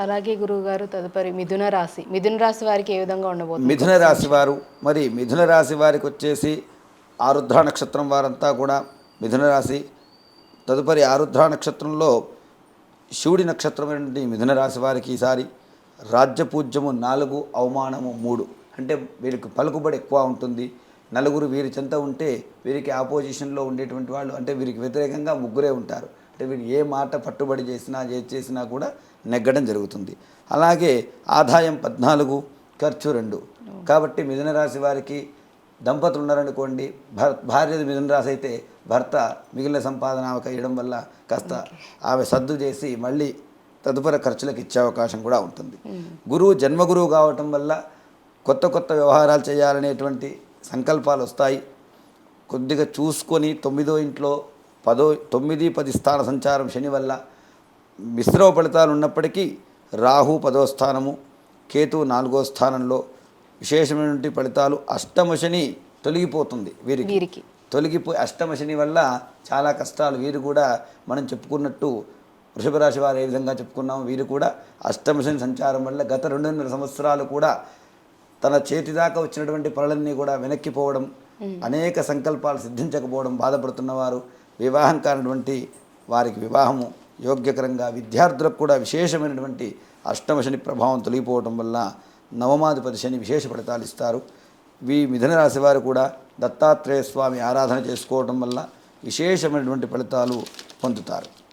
అలాగే గురువుగారు తదుపరి మిథున రాశి వారికి ఏ విధంగా ఉండబోతుంది? మిథున రాశి వారు, మరి మిథున రాశి వారికి వచ్చేసి ఆరుద్ర నక్షత్రం వారంతా కూడా మిథున రాశి, తదుపరి ఆరుద్ర నక్షత్రంలో శివుడి నక్షత్రమైనటువంటి మిథున రాశి వారికి ఈసారి రాజ్యపూజ్యము 4, అవమానము 3. అంటే వీరికి పలుకుబడి ఎక్కువ ఉంటుంది. నలుగురు వీరి చెంత ఉంటే వీరికి ఆపోజిషన్లో ఉండేటువంటి వాళ్ళు, అంటే వీరికి వ్యతిరేకంగా ముగ్గురే ఉంటారు. అంటే వీరు ఏ మాట పట్టుబడి చేసినా ఏది చేసినా కూడా నెగ్గడం జరుగుతుంది. అలాగే ఆదాయం 14, ఖర్చు 2. కాబట్టి మిథున రాశి వారికి దంపతులు ఉన్నారనుకోండి, భార్యది మిథున రాశి అయితే భర్త మిగిలిన సంపాదన ఆమెకు ఇవ్వడం వల్ల కాస్త ఆమె సర్దు చేసి మళ్ళీ తదుపరి ఖర్చులకు ఇచ్చే అవకాశం కూడా ఉంటుంది. గురువు జన్మగురువు కావటం వల్ల కొత్త కొత్త వ్యవహారాలు చేయాలనేటువంటి సంకల్పాలు వస్తాయి. కొద్దిగా చూసుకొని 9వ ఇంట్లో 9, 10 స్థాన సంచారం శని వల్ల మిశ్రమ ఫలితాలు ఉన్నప్పటికీ రాహు 10వ స్థానము, కేతు 4వ స్థానంలో విశేషమైనటువంటి ఫలితాలు. అష్టమ శని తొలగిపోతుంది వీరికి. తొలగిపోయి అష్టమ శని వల్ల చాలా కష్టాలు. వీరు కూడా మనం చెప్పుకున్నట్టు వృషభ రాశి వారు ఏ విధంగా చెప్పుకున్నాము, వీరు కూడా అష్టమ శని సంచారం వల్ల గత 2.5 సంవత్సరాలు కూడా తన చేతి దాకా వచ్చినటువంటి పనులన్నీ కూడా వెనక్కిపోవడం, అనేక సంకల్పాలు సిద్ధించకపోవడం, బాధపడుతున్నవారు, వివాహం కానటువంటి వారికి వివాహము యోగ్యకరంగా, విద్యార్థులకు కూడా విశేషమైనటువంటి అష్టమ శని ప్రభావం తొలగిపోవడం వల్ల నవమాధిపతి శని విశేష ఫలితాలు ఇస్తారు. మిథున రాశి వారు కూడా దత్తాత్రేయ స్వామి ఆరాధన చేసుకోవడం వల్ల విశేషమైనటువంటి ఫలితాలు పొందుతారు.